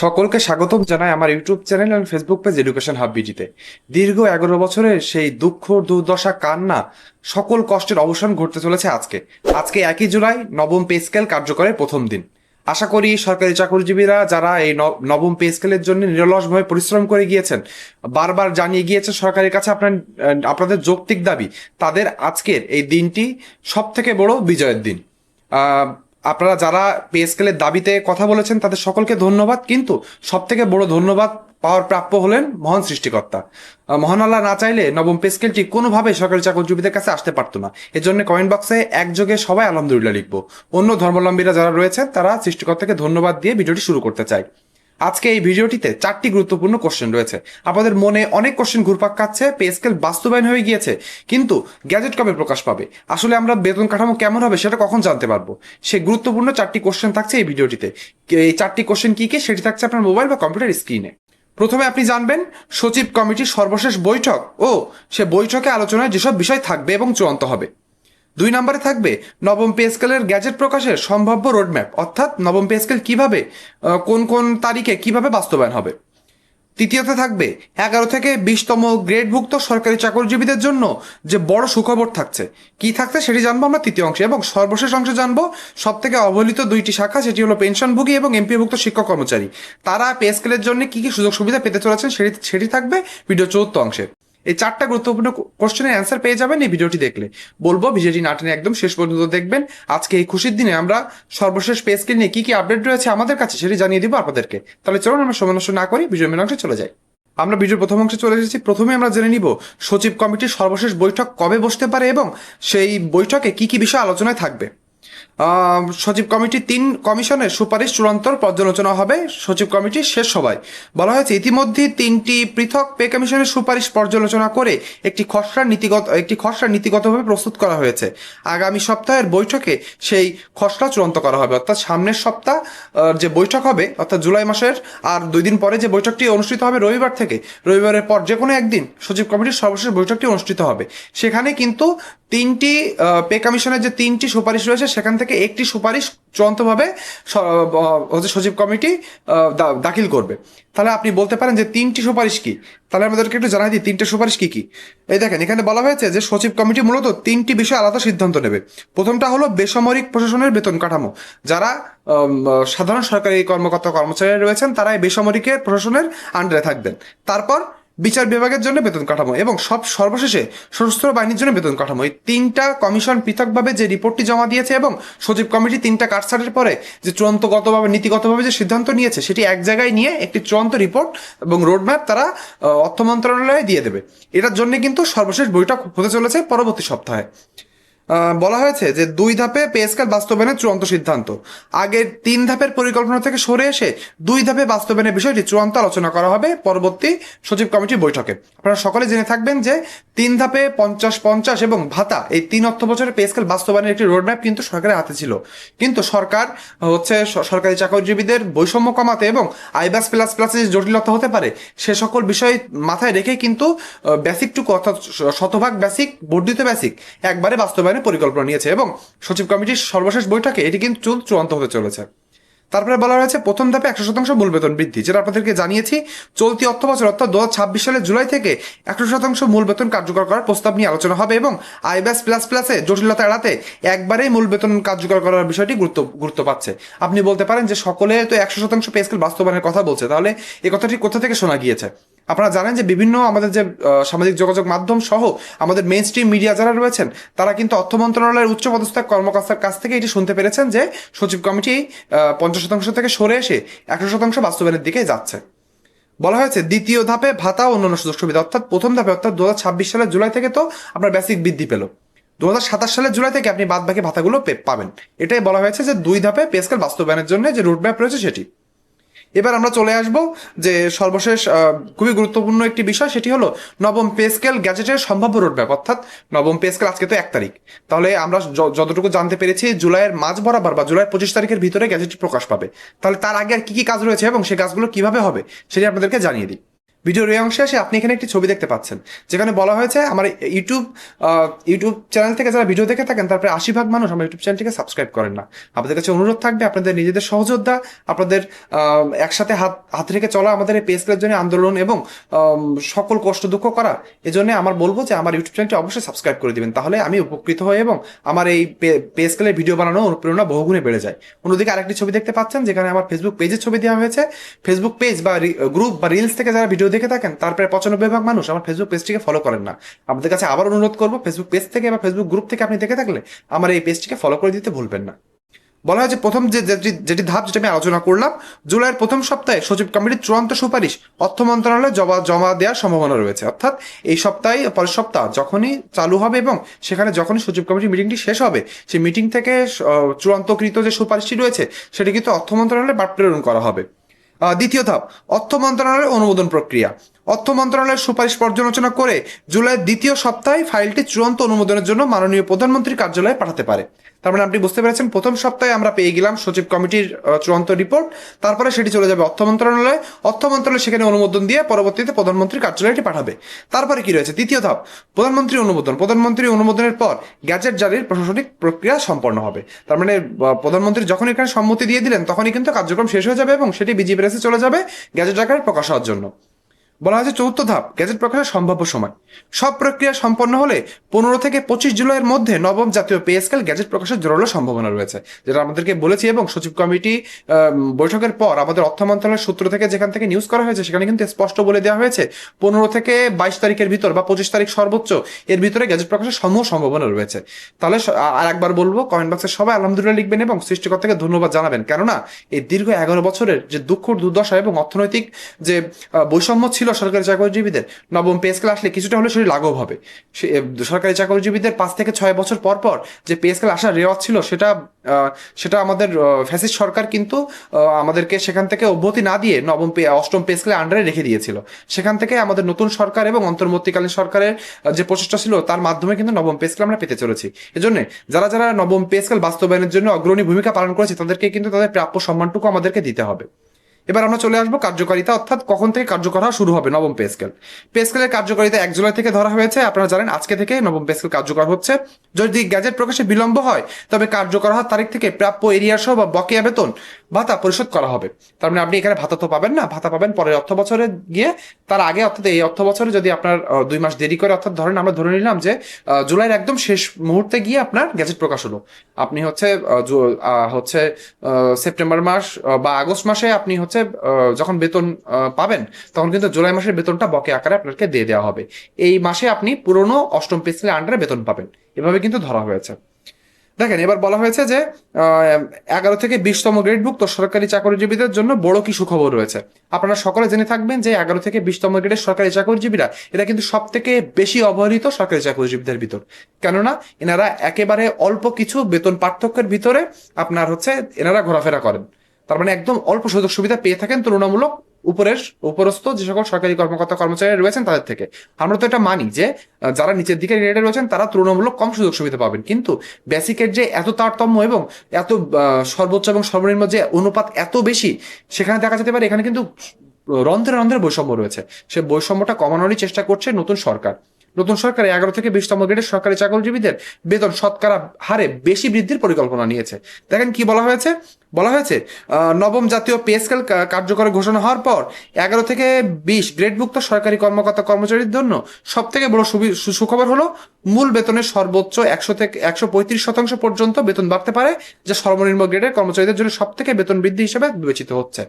সকলকে স্বাগতম জানাই আমার ইউটিউব চ্যানেল এবং ফেসবুক পেজ এডুকেশন হাব বিডিতে। দীর্ঘ 11 বছরের সেই দুঃখ দুর্দশা কান্না সকল কষ্টের অবসান ঘটতে চলেছে আজকে 1 জুলাই নবম পে স্কেল কার্যকরের প্রথম দিন। আশা করি সরকারি চাকরিজীবীরা যারা এই নবম পে স্কেলের জন্য নিরলসভাবে পরিশ্রম করে গিয়েছেন, বারবার জানিয়ে গিয়েছেন সরকারের কাছে আপনাদের যৌক্তিক দাবি, তাদের আজকের এই দিনটি সব থেকে বড় বিজয়ের দিন। আপনারা যারা পে স্কেলের দাবিতে কথা বলেছেন তাদের সকলকে ধন্যবাদ, কিন্তু সব থেকে বড় ধন্যবাদ পাওয়ার প্রাপ্য হলেন মহান সৃষ্টিকর্তা। মহান আল্লাহ না চাইলে নবম পে স্কেলটি কোনোভাবে সরকারি চাকরিজীবীদের কাছে আসতে পারতো না। এজন্য কমেন্ট বক্সে একযোগে সবাই আলহামদুলিল্লাহ লিখবো। অন্য ধর্মাবলম্বীরা যারা রয়েছেন তারা সৃষ্টিকর্তাকে ধন্যবাদ দিয়ে ভিডিওটি শুরু করতে চাই। আজকে এই ভিডিওটিতে 4টি গুরুত্বপূর্ণ কোশ্চেন রয়েছে। আপনাদের মনে অনেক কোশ্চেন ঘুরপাক খাচ্ছে, পে স্কেল বাস্তবায়ন হয়ে গিয়েছে, কিন্তু গ্যাজেট কবে প্রকাশ পাবে, আসলে আমরা বেতন কাঠামো কেমন হবে সেটা কখন জানতে পারবো, সেই গুরুত্বপূর্ণ 4টি কোশ্চেন থাকছে এই ভিডিওটিতে। এই 4টি কোশ্চেন কি কি সেটি থাকছে আপনার মোবাইল বা কম্পিউটার স্ক্রিনে। প্রথমে আপনি জানবেন সচিব কমিটির সর্বশেষ বৈঠক ও সে বৈঠকে আলোচনায় যেসব বিষয় থাকবে এবং চূড়ান্ত হবে। 2 নম্বরে থাকবে নবম পে স্কেলের গ্যাজেট প্রকাশের সম্ভাব্য রোডম্যাপ, অর্থাৎ নবম পে স্কেল কিভাবে কোন কোন তারিখে কিভাবে বাস্তবায়ন হবে। তৃতীয়তে থাকবে 11 থেকে 20তম গ্রেডভুক্ত সরকারি চাকরিজীবীদের জন্য যে বড় সুখবর থাকছে, কি থাকছে সেটি জানবো আমরা তৃতীয় অংশে। এবং সর্বশেষ অংশে জানবো সব থেকে অবহেলিত 2টি শাখা, সেটি হলো পেনশনভোগী এবং এমপিওভুক্ত শিক্ষক কর্মচারী, তারা পে স্কেলের জন্য কি কি সুযোগ সুবিধা পেতে চলেছেন সেটি থাকবে ভিডিও 4th অংশে। এই 4টা গুরুত্বপূর্ণ কোশ্চেনের অ্যান্সার পেয়ে যাবেন এই ভিডিওটি দেখলে। বলবো ভিডিওটি না টেনে একদম শেষ পর্যন্ত দেখবেন। আজকে এই খুশির দিনে আমরা সর্বশেষ পে স্কেল নিয়ে কি কি আপডেট রয়েছে আমাদের কাছে সেটি জানিয়ে দিব আপনাদেরকে। তাহলে চলুন আমরা সময় নষ্ট না করি ভিডিওর মেন অংশে চলে যাই। আমরা ভিডিওর প্রথম অংশে চলে এসেছি। প্রথমে আমরা জেনে নিব সচিব কমিটির সর্বশেষ বৈঠক কবে বসতে পারে এবং সেই বৈঠকে কি কি বিষয় আলোচনায় থাকবে। সচিব কমিটির 3 কমিশনের সুপারিশ চূড়ান্ত পর্যালোচনা হবে সচিব কমিটির শেষ সভায়। বলা হয়েছে ইতিমধ্যে 3টি পৃথক পে কমিশনের সুপারিশ পর্যালোচনা করে একটি খসড়া নীতিগতভাবে প্রস্তুত করা হয়েছে। আগামী সপ্তাহের বৈঠকে সেই খসড়া চূড়ান্ত করা হবে, অর্থাৎ সামনের সপ্তাহ যে বৈঠক হবে, অর্থাৎ জুলাই মাসের আর 2 দিন পরে যে বৈঠকটি অনুষ্ঠিত হবে রবিবার থেকে, রবিবারের পর যে কোনো একদিন সচিব কমিটির সর্বশেষ বৈঠকটি অনুষ্ঠিত হবে। সেখানে কিন্তু 3টি পে কমিশনের যে 3টি সুপারিশ রয়েছে সেখান থেকে একটি সুপারিশ চূড়ান্তভাবে সচিব কমিটি দাখিল করবে। তাহলে আপনি বলতে পারেন যে 3টি সুপারিশ কি, তাহলে আমাদেরকে একটু জানাই দিই 3টে সুপারিশ কি কি। এই দেখেন, এখানে বলা হয়েছে যে সচিব কমিটি মূলত 3টি বিষয়ে আলাদা সিদ্ধান্ত নেবে। প্রথমটা হলো বেসামরিক প্রশাসনের বেতন কাঠামো, যারা সাধারণ সরকারি কর্মকর্তা কর্মচারী রয়েছেন তারা এই বেসামরিকের প্রশাসনের আন্ডারে থাকবেন। তারপর বিচার বিভাগের জন্য বেতন কাঠামো এবং সর্বশেষে সশস্ত্র বাহিনীর জন্য বেতন কাঠামো। এই 3টা কমিশন পৃথকভাবে যে রিপোর্টটি জমা দিয়েছে এবং সচিব কমিটি 3টা কাটছাঁটের পরে যে চূড়ান্তগতভাবে নীতিগতভাবে যে সিদ্ধান্ত নিয়েছে সেটি এক জায়গায় নিয়ে একটি চূড়ান্ত রিপোর্ট এবং রোডম্যাপ তারা অর্থ মন্ত্রণালয়ে দিয়ে দেবে। এটার জন্য কিন্তু সর্বশেষ বৈঠক হতে চলেছে পরবর্তী সপ্তাহে। বলা হয়েছে যে 2 ধাপে পে স্কেল বাস্তবায়নের চূড়ান্ত সিদ্ধান্ত। আগের 3 ধাপের পরিকল্পনা থেকে সরে এসে 2 ধাপে বাস্তবায়নের বিষয়টি চূড়ান্ত আলোচনা করা হবে পরবর্তী সচিব কমিটির বৈঠকে। আপনারা সকলে জেনে থাকবেন যে 3 ধাপে 50-50 এবং ভাতা, এই 3 অর্থ বছরের পে স্কেল বাস্তবায়নের একটি রোডম্যাপ কিন্তু সরকারের হাতে ছিল, কিন্তু সরকার সরকারি চাকরিজীবীদের বৈষম্য কমাতে এবং আইবাস প্লাস প্লাসে যে জটিলতা হতে পারে সে সকল বিষয় মাথায় রেখে কিন্তু বেসিকটুকু, অর্থাৎ শতভাগ বেসিক, বর্ধিত বেসিক একবারে বাস্তবায়নের পরিকল্পনা নিয়েছে এবং সচিব কমিটির সর্বশেষ বৈঠকে এটি কিন্তু চূড়ান্ত হতে চলেছে। তারপরে বলা হয়েছে প্রথম ধাপে 100% মূল বেতন বৃদ্ধি, যেটা আপনাদেরকে জানিয়েছি চলতি অর্থ বছর অর্থাৎ 2026 সালের জুলাই থেকে 100% মূল বেতন কার্যকর করার প্রস্তাব নিয়ে আলোচনা হবে এবং আইবাস প্লাস প্লাসে জটিলতা এড়াতে একবারেই মূল বেতন কার্যকর করার বিষয়টি গুরুত্ব পাচ্ছে। আপনি বলতে পারেন যে সকলে তো 100% পে স্কেল বাস্তবায়নের কথা বলছে, তাহলে এই কথাটি কোথা থেকে শোনা গিয়েছে? আপনারা জানেন যে বিভিন্ন আমাদের যে সামাজিক যোগাযোগ মাধ্যম সহ আমাদের মেইন স্ট্রিম মিডিয়া যারা রয়েছেন তারা কিন্তু অর্থ মন্ত্রণালয়ের উচ্চপদস্থ কর্মকর্তার কাছ থেকে এটি শুনতে পেরেছেন যে সচিব কমিটি 50% থেকে সরে এসে 100% বাস্তবায়নের দিকে যাচ্ছে। বলা হয়েছে দ্বিতীয় ধাপে ভাতা ও অন্যান্য সুযোগ সুবিধা, অর্থাৎ প্রথম ধাপে অর্থাৎ 2026 সালের জুলাই থেকে তো আপনার বেসিক বৃদ্ধি পেল, 2027 সালের জুলাই থেকে আপনি বাদ বাকি ভাতাগুলো পাবেন। এটাই বলা হয়েছে যে 2 ধাপে পে স্কেল বাস্তবায়নের জন্য যে রুটম্যাপ রয়েছে সেটি। এবার আমরা চলে আসব যে সর্বশেষ খুবই গুরুত্বপূর্ণ একটি বিষয়, সেটি হলো নবম পে স্কেল গ্যাজেটের সম্ভাব্য রোডম্যাপ, অর্থাৎ নবম পে স্কেল আজকে তো 1 তারিখ, তাহলে আমরা যতটুকু জানতে পেরেছি জুলাইয়ের মাঝ বরাবর বা জুলাই 25 তারিখের ভিতরে গ্যাজেটটি প্রকাশ পাবে। তাহলে তার আগে আর কি কি কাজ রয়েছে এবং সেই কাজগুলো কিভাবে হবে সেটি আপনাদেরকে জানিয়ে দিই। ভিডিওর এই অংশে আসে আপনি এখানে একটি ছবি দেখতে পাচ্ছেন, যেখানে বলা হয়েছে আমার ইউটিউব চ্যানেল থেকে যারা ভিডিও দেখে থাকেন তারপরে 80% মানুষ আমার ইউটিউব চ্যানেলটিকে সাবস্ক্রাইব করেন না। আপনাদের কাছে অনুরোধ থাকবে আপনাদের নিজেদের সহযোদ্ধা, আপনাদের একসাথে হাত রেখে চলা আমাদের এই পে স্কেলের জন্য আন্দোলন এবং সকল কষ্ট দুঃখ করা, এজন্য আমার বলবো যে আমার ইউটিউব চ্যানেলটি অবশ্যই সাবস্ক্রাইব করে দিবেন, তাহলে আমি উপকৃত হই এবং আমার এই পে স্কেলের ভিডিও বানানোর অনুপ্রেরণা বহুগুণে বেড়ে যায়। অন্যদিকে আরেকটি ছবি দেখতে পাচ্ছেন যেখানে আমার ফেসবুক পেজের ছবি দেওয়া হয়েছে। ফেসবুক পেজ বা গ্রুপ বা রিলস থেকে যারা ভিডিও দেখে থাকেন তারপরে 95% মানুষ আমার ফেসবুক পেজটিকে ফলো করেন না। আপনাদের কাছে আবার অনুরোধ করবো, ফেসবুক পেজ থেকে বা ফেসবুক গ্রুপ থেকে আপনি দেখে থাকলে আমার এই পেজটিকে ফলো করে দিতে ভুলবেন না। বলা হয় যে প্রথম যেটি ধাপ যেটা আমি আলোচনা করলাম, জুলাইয়ের প্রথম সপ্তাহে সচিব কমিটির চূড়ান্ত সুপারিশ অর্থ মন্ত্রণালয়ে জমা দেওয়ার সম্ভাবনা রয়েছে। অর্থাৎ এই সপ্তাহে পরের সপ্তাহ যখনই চালু হবে এবং সেখানে যখনই সচিব কমিটির মিটিংটি শেষ হবে, সেই মিটিং থেকে চূড়ান্তকৃত যে সুপারিশটি রয়েছে সেটি কিন্তু অর্থ মন্ত্রণালয়ে প্রেরণ করা হবে। দ্বিতীয় ধাপ, অর্থ মন্ত্রণালয়ের অনুমোদন প্রক্রিয়া। অর্থ মন্ত্রণালয়ের সুপারিশ পর্যালোচনা করে জুলাইয়ের দ্বিতীয় সপ্তাহে ফাইলটি চূড়ান্ত অনুমোদনের জন্য মাননীয় প্রধানমন্ত্রীর কার্যালয়ে পাঠাতে পারে। তার মানে আপনি বুঝতে পেরেছেন, প্রথম সপ্তাহে আমরা পেয়ে গেলাম সচিব কমিটির চূড়ান্ত রিপোর্ট, তারপরে সেটি চলে যাবে অর্থ মন্ত্রণালয়ে, অর্থ মন্ত্রণালয় সেখানে অনুমোদন দিয়ে পরবর্তীতে প্রধানমন্ত্রীর কার্যালয়টি পাঠাবে। তারপরে কি রয়েছে, তৃতীয় ধাপ, প্রধানমন্ত্রী অনুমোদন। প্রধানমন্ত্রী অনুমোদনের পর গ্যাজেট জারির প্রশাসনিক প্রক্রিয়া সম্পন্ন হবে। তার মানে প্রধানমন্ত্রী যখন এখানে সম্মতি দিয়ে দিলেন তখনই কিন্তু কার্যক্রম শেষ হয়ে যাবে এবং সেটি বিজি প্রেসে চলে যাবে গ্যাজেট আকারে প্রকাশ হওয়ার জন্য। বলা হয়েছে চতুর্থ ধাপ, গ্যাজেট প্রকাশের সম্ভাব্য সময়। সব প্রক্রিয়া সম্পন্ন হলে 15 থেকে 25 জুলাইয়ের মধ্যে নবম জাতীয় পে স্কেল গ্যাজেট প্রকাশের জোরালো সম্ভাবনা রয়েছে, যেটা আমাদেরকে বলেছি। এবং সচিব কমিটি বৈঠকের পর আমাদের অর্থ মন্ত্রণালয়ের সূত্র থেকে যেখান থেকে নিউজ করা হয়েছে সেখানে কিন্তু স্পষ্ট বলে দেওয়া হয়েছে 15 থেকে 22 তারিখের ভিতর বা 25 তারিখ সর্বোচ্চ এর ভিতরে গ্যাজেট প্রকাশের সমূহ সম্ভাবনা রয়েছে। তাহলে আর একবার বলবো, কমেন্ট বক্সে সবাই আলহামদুলিল্লাহ লিখবেন এবং সৃষ্টিকর্তাকে ধন্যবাদ জানাবেন, কেননা এই দীর্ঘ 11 বছরের যে দুঃখ দুর্দশা এবং অর্থনৈতিক যে বৈষম্য ছিল সরকারি চাকরিজীবীদের, নবম পে স্কেল আসলে কিছুটা হলে সেটি লাঘব হবে। সরকারি চাকরিজীবীদের 5 থেকে 6 বছর পর পর যে পে স্কেল আসার রেওয়াজ ছিল সেটা আমাদের ফ্যাসিস্ট সরকার কিন্তু আমাদেরকে সেখান থেকে অব্যাহতি না দিয়ে অষ্টম পে স্কেলের আন্ডারে রেখে দিয়েছিল। সেখান থেকে আমাদের নতুন সরকার এবং অন্তর্বর্তীকালীন সরকারের যে প্রচেষ্টা ছিল তার মাধ্যমে কিন্তু নবম পে স্কেল আমরা পেতে চলেছি। এজন্য যারা যারা নবম পে স্কেল বাস্তবায়নের জন্য অগ্রণী ভূমিকা পালন করেছে তাদেরকে কিন্তু তাদের প্রাপ্য সম্মানটুকু আমাদেরকে দিতে হবে। এবার আমরা চলে আসবো কার্যকারিতা, অর্থাৎ কখন থেকে কার্যকর হওয়া শুরু হবে নবম পে স্কেল। পে স্কেলের কার্যকারিতা 1 জুলাই থেকে ধরা হয়েছে। আপনারা জানেন আজকে থেকে নবম পে স্কেল কার্যকর হচ্ছে। যদি গ্যাজেট প্রকাশে বিলম্ব হয় তবে কার্যকর হওয়ার তারিখ থেকে প্রাপ্য এরিয়া সহ বা বকেয়া বেতন ভাতা পরিশোধ করা হবে। তার মানে আপনি এখানে ভাতা তো পাবেন না, ভাতা পাবেন পরের অর্থ বছরে গিয়ে। তার আগে অর্থাৎ এই অর্থ বছরে যদি আপনার 2 মাস দেরি করে, অর্থাৎ আমরা ধরে নিলাম যে জুলাইয়ের একদম শেষ মুহূর্তে গিয়ে আপনার গ্যাজেট প্রকাশ হলো, আপনি হচ্ছে সেপ্টেম্বর মাস বা আগস্ট মাসে আপনি যখন বেতন পাবেন তখন কিন্তু জুলাই মাসের বেতনটা বকেয়া আকারে আপনাকে দিয়ে দেওয়া হবে। এই মাসে আপনি পুরনো অষ্টম পে স্কেলের আন্ডারে বেতন পাবেন, এভাবে কিন্তু ধরা হয়েছে। দেখেন, এবার বলা হয়েছে যে 11 থেকে 20তম গ্রেডভুক্ত সরকারি চাকরিজীবীদের জন্য বড় কি সুখবর রয়েছে। আপনারা সকলে জেনে থাকবেন যে 11 থেকে 20তম গ্রেডের সরকারি চাকরিজীবীরা এরা কিন্তু সব থেকে বেশি অবহেলিত সরকারি চাকরিজীবীদের ভিতর, কেননা এনারা একেবারে অল্প কিছু বেতন পার্থক্যের ভিতরে এনারা ঘোরাফেরা করেন। তার মানে একদম অল্প সুযোগ সুবিধা পেয়ে থাকেন তুলনামূলক উপরস্থ যে সকল সরকারি কর্মকর্তা কর্মচারী রয়েছেন তাদের থেকে। আমরা তো এটা মানি যে যারা নিচের দিকে গ্রেডে রয়েছেন তারা তুলনামূলক কম সুযোগ সুবিধা পাবেন, কিন্তু বেসিকের যে এত তারতম্য এবং এত সর্বোচ্চ এবং সর্বনিম্ন যে অনুপাত এত বেশি, সেখানে দেখা যেতে পারে এখানে কিন্তু রন্ধ্রে বৈষম্য রয়েছে। সে বৈষম্যটা কমানোরই চেষ্টা করছে নতুন সরকার। 11 থেকে 20তম গ্রেডের সরকারি চাকরিজীবীদের বেতন শতকরা হারে বেশি বৃদ্ধির পরিকল্পনা নিয়েছে। দেখেন কি বলা হয়েছে নবম জাতীয় পে স্কেল কার্যকর ঘোষণা হওয়ার পর 11 থেকে 20 গ্রেডভুক্ত সরকারি কর্মকর্তা কর্মচারীর জন্য সব থেকে বড় সুখবর হলো মূল বেতনের সর্বোচ্চ 100 থেকে 135% পর্যন্ত বেতন বাড়তে পারে, যা সর্বনিম্ন গ্রেডের কর্মচারীদের জন্য সব থেকে বেতন বৃদ্ধি হিসেবে বিবেচিত হচ্ছে।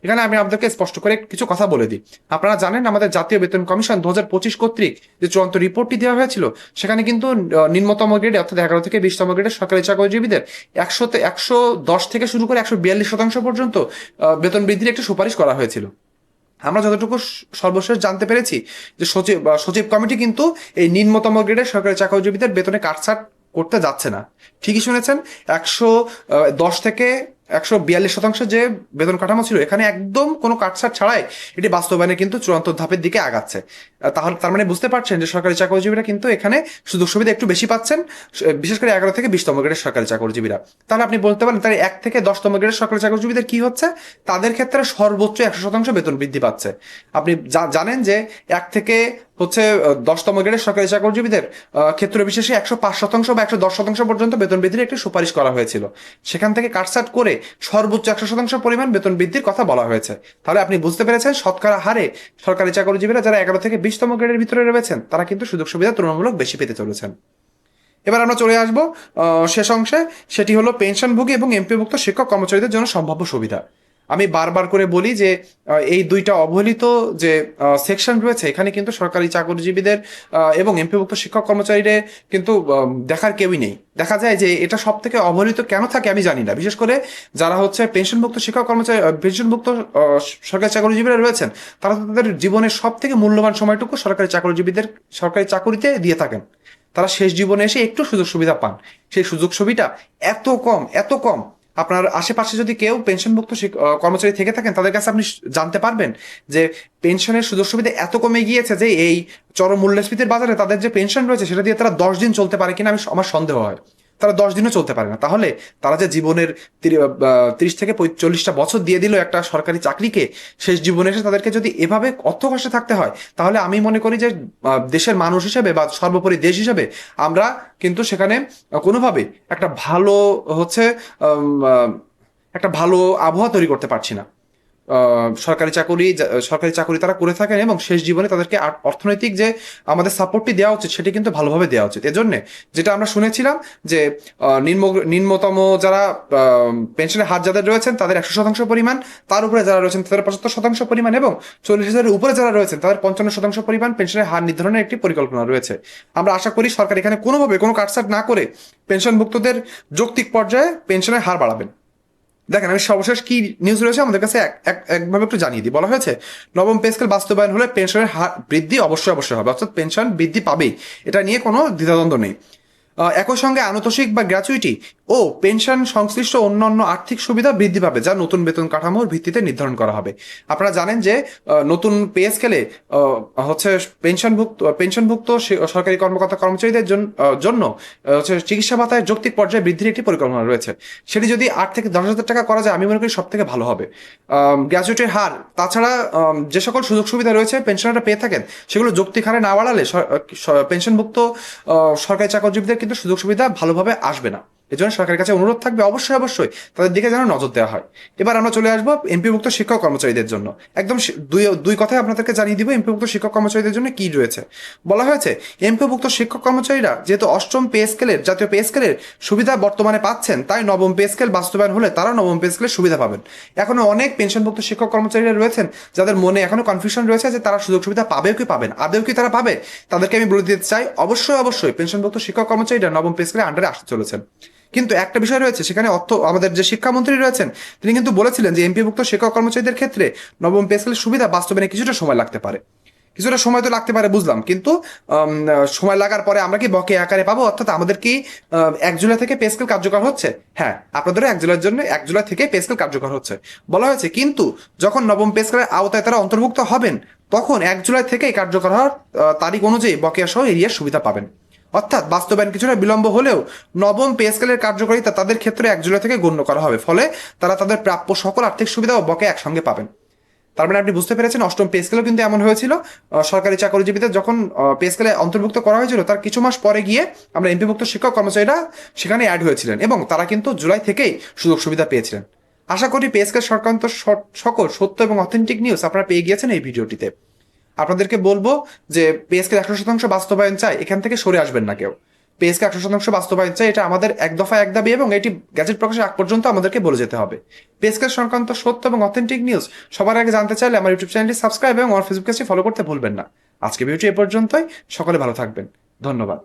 এখানে আমি আপনাদেরকে স্পষ্ট করে কিছু কথা বলে দিই। আপনারা জানেন আমাদের জাতীয় বেতন কমিশন 2025 কর্তৃক যে চূড়ান্ত রিপোর্টটি দেওয়া হয়েছিল সেখানে কিন্তু নিম্নতম গ্রেডে অর্থাৎ 11 থেকে 20তম গ্রেডের সরকারি চাকরিজীবীদের 110 থেকে শুরু করে 142% পর্যন্ত বেতন বৃদ্ধির একটা সুপারিশ করা হয়েছিল। আমরা যতটুকু সর্বশেষ জানতে পেরেছি যে সচিব কমিটি কিন্তু এই নিম্নতম গ্রেডের সরকারি চাকরিজীবীদের বেতনে কাটছাট করতে যাচ্ছে না। ঠিকই শুনেছেন, 110 থেকে 142% যে বেতন কাঠামো ছিল, এখানে একদম কোনো কাটছাট ছাড়াই এটি বাস্তবায়নে কিন্তু চূড়ান্ত ধাপের দিকে আগাচ্ছে। তাহলে তার মানে বুঝতে পারছেন যে সরকারি চাকরিজীবীরা কিন্তু এখানে সুযোগ সুবিধা একটু বেশি পাচ্ছেন, বিশেষ করে 11 থেকে 20তম গ্রেডের সরকারি চাকরিজীবীরা। তাহলে আপনি বলতে পারেন তাহলে 1 থেকে 10তম গ্রেডের সরকারি চাকরিজীবীদের কি হচ্ছে? তাদের ক্ষেত্রে সর্বোচ্চ 100% বেতন বৃদ্ধি পাচ্ছে। আপনি জানেন যে 1 থেকে 10তম গ্রেডের সরকারি চাকরিজীবীদের ক্ষেত্র বিশেষে 105% বা 110% পর্যন্ত বেতন বৃদ্ধির একটি সুপারিশ করা হয়েছিল। সেখান থেকে কাটছাট করে সর্বোচ্চ 100% পরিমাণ বেতন বৃদ্ধির কথা বলা হয়েছে। তাহলে আপনি বুঝতে পেরেছেন শতকরা হারে সরকারি চাকরিজীবীরা যারা 11 থেকে 20তম গ্রেডের ভিতরে রয়েছেন তারা কিন্তু সুযোগ সুবিধা তুলনামূলক বেশি পেতে চলেছেন। এবার আমরা চলে আসবো শেষ অংশে, সেটি হলো পেনশনভোগী এবং এমপিভুক্ত শিক্ষক কর্মচারীদের জন্য সম্ভাব্য সুবিধা। আমি বারবার করে বলি যে এই দুইটা অবহেলিত যে সেকশন রয়েছে, এখানে কিন্তু সরকারি চাকরিজীবীদের এবং এমপিভুক্ত শিক্ষক কর্মচারীদের কিন্তু দেখার কেউই নেই। দেখা যায় যে এটা সব থেকে অবহেলিত কেন থাকে আমি জানি না। বিশেষ করে যারা পেনশনভুক্ত শিক্ষক কর্মচারী, পেনশনভুক্ত সরকারি চাকরিজীবীরা রয়েছেন, তারা তাদের জীবনের সব থেকে মূল্যবান সময়টুকু সরকারি চাকরিতে দিয়ে থাকেন। তারা শেষ জীবনে এসে একটু সুযোগ সুবিধা পান, সেই সুযোগ সুবিধা এত কম। আপনার আশেপাশে যদি কেউ পেনশনভুক্ত কর্মচারী থেকে থাকেন, তাদের কাছে আপনি জানতে পারবেন যে পেনশনের সুযোগ সুবিধা এত কমে গিয়েছে যে এই চরম মূল্যস্ফীতির বাজারে তাদের যে পেনশন রয়েছে সেটা দিয়ে তারা 10 দিন চলতে পারে কিনা আমার সন্দেহ হয়। তারা 10 দিনও চলতে পারে না। তাহলে তারা যে জীবনের 30 থেকে 40টা বছর দিয়ে দিল একটা সরকারি চাকরিকে, শেষ জীবনে এসে তাদেরকে যদি এভাবে অর্থ কষ্টে থাকতে হয়, তাহলে আমি মনে করি যে দেশের মানুষ হিসেবে বা সর্বোপরি দেশ হিসেবে আমরা কিন্তু সেখানে কোনোভাবে একটা ভালো একটা ভালো আবহাওয়া তৈরি করতে পারছি না। সরকারি চাকরি তারা করে থাকেন এবং শেষ জীবনে তাদেরকে অর্থনৈতিক যে আমাদের সাপোর্টটি দেওয়া উচিত সেটি কিন্তু ভালোভাবে দেওয়া উচিত। এজন্য যেটা আমরা শুনেছিলাম যে নিম্নতম যারা পেনশনের হার যাদের রয়েছেন তাদের 100% পরিমাণ, তার উপরে যারা রয়েছেন তাদের 75% পরিমাণ এবং 40,000-এর উপরে যারা রয়েছেন তাদের 55% পরিমাণ পেনশনের হার নির্ধারণের একটি পরিকল্পনা রয়েছে। আমরা আশা করি সরকার এখানে কোনোভাবে কোনো কাটছাট না করে পেনশনভুক্তদের যৌক্তিক পর্যায়ে পেনশনের হার বাড়াবেন। দেখেন, আমি সর্বশেষ কি নিউজ রয়েছে আমাদের কাছে একভাবে একটু জানিয়ে দিই। বলা হয়েছে নবম পে স্কেল বাস্তবায়ন হলে পেনশনের হার বৃদ্ধি অবশ্যই হবে, অর্থাৎ পেনশন বৃদ্ধি পাবেই, এটা নিয়ে কোনো দ্বিধাদ্বন্দ্ব নেই। একই সঙ্গে আনুতোষিক বা গ্র্যাচুইটি ও পেনশন সংশ্লিষ্ট অন্যান্য আর্থিক সুবিধা বৃদ্ধি পাবে, যা নতুন বেতন কাঠামোর ভিত্তিতে নির্ধারণ করা হবে। আপনারা জানেন যে নতুন পে স্কেলে পেনশনভুক্ত সরকারি কর্মকর্তা কর্মচারীদের জন্য চিকিৎসা ভাতায় যৌক্তিক পর্যায়ে বৃদ্ধির একটি পরিকল্পনা রয়েছে। সেটি যদি 8 থেকে 10,000 টাকা করা যায়, আমি মনে করি সব থেকে ভালো হবে। গ্র্যাচুইটির হার, তাছাড়া যে সকল সুযোগ সুবিধা রয়েছে পেনশনাররা পেয়ে থাকেন, সেগুলো যৌক্তিক হারে না বাড়ালে পেনশনভুক্ত সরকারি চাকরিজীবীদের কিন্তু সুযোগ সুবিধা ভালোভাবে আসবে না। এজন্য সরকারের কাছে অনুরোধ থাকবে অবশ্যই তাদের দিকে যেন নজর দেওয়া হয়। এবার আমরা চলে আসবো এমপিভুক্ত শিক্ষক কর্মচারীদের জন্য। একদম দুই কথায় আপনাদেরকে জানিয়ে দিব এমপিভুক্ত শিক্ষক কর্মচারীদের জন্য কি রয়েছে। বলা হয়েছে এমপিভুক্ত শিক্ষক কর্মচারীরা যেহেতু অষ্টম পে স্কেলের, জাতীয় পে স্কেলের সুবিধা বর্তমানে পাচ্ছেন, তাই নবম পে স্কেল বাস্তবায়ন হলে তারা নবম পে স্কেলের সুবিধা পাবেন। এখনো অনেক পেনশনভুক্ত শিক্ষক কর্মচারীরা রয়েছেন যাদের মনে এখনো কনফিউশন রয়েছে যে তারা সুযোগ সুবিধা পাবেও কি পাবেন, আদেও কি তারা পাবে। তাদেরকে আমি বলে দিতে চাই অবশ্যই পেনশনভুক্ত শিক্ষক কর্মচারীরা নবম পে স্কেলের আন্ডারে আসতে চলেছেন। কিন্তু একটা বিষয় রয়েছে, সেখানে আমাদের যে শিক্ষামন্ত্রী রয়েছেন তিনি কিন্তু বলেছিলেন যে এমপিভুক্ত শিক্ষক কর্মচারীদের ক্ষেত্রে নবম পে স্কেলের সুবিধা বাস্তবায়নে কিছুটা সময় লাগতে পারে। কিছুটা সময় তো লাগতে পারে বুঝলাম, কিন্তু সময় লাগার পরে আমরা কি বকেয়া আকারে পাবো? অর্থাৎ আমাদের কি 1 জুলাই থেকে পে স্কেল কার্যকর হচ্ছে? হ্যাঁ, আপনাদের 1 জুলাই থেকে পে স্কেল কার্যকর হচ্ছে বলা হয়েছে, কিন্তু যখন নবম পে স্কেলের আওতায় তারা অন্তর্ভুক্ত হবেন তখন 1 জুলাই থেকেই কার্যকর হওয়ার তারিখ অনুযায়ী বকেয়া সহ এরিয়ার সুবিধা পাবেন। অর্থাৎ বাস্তবায়ন কিছুটা বিলম্ব হলেও নবম পে স্কেলের কার্যকারিতা তাদের ক্ষেত্রে 1 জুলাই থেকে গণ্য করা হবে, ফলে তারা তাদের প্রাপ্য সকল আর্থিক সুবিধা ও বকেয়া একসঙ্গে পাবেন। তার মানে আপনি বুঝতে পেরেছেন অষ্টম পে স্কেলও কিন্তু এমন হয়েছিল, সরকারি চাকরিজীবীদের যখন পে স্কেলে অন্তর্ভুক্ত করা হয়েছিল তার কিছু মাস পরে গিয়ে আমরা এমপিভুক্ত শিক্ষক কর্মচারীরা সেখানে অ্যাড হয়েছিলেন এবং তারা কিন্তু জুলাই থেকেই সুযোগ সুবিধা পেয়েছিলেন। আশা করি পে স্কেল সংক্রান্ত সকল সত্য এবং অথেন্টিক নিউজ আপনারা পেয়ে গিয়েছেন এই ভিডিওটিতে। আপনাদেরকে বলবো যে পে স্কেল 100% বাস্তবায়ন চাই, এখান থেকে সরে আসবেন না কেউ। পে স্কেল 100% বাস্তবায়ন চাই, এটা আমাদের এক দফা এক দাবি এবং এটি গ্যাজেট প্রকাশের আগ পর্যন্ত আমাদেরকে বলে যেতে হবে। পে স্কেল সংক্রান্ত সত্য এবং অথেন্টিক নিউজ সবার আগে জানতে চাইলে আমার ইউটিউব চ্যানেলটি সাবস্ক্রাইব এবং আমার ফেসবুক পেজটি ফলো করতে ভুলবেন না। আজকে ভিডিওটি এ পর্যন্তই, সকলে ভালো থাকবেন, ধন্যবাদ।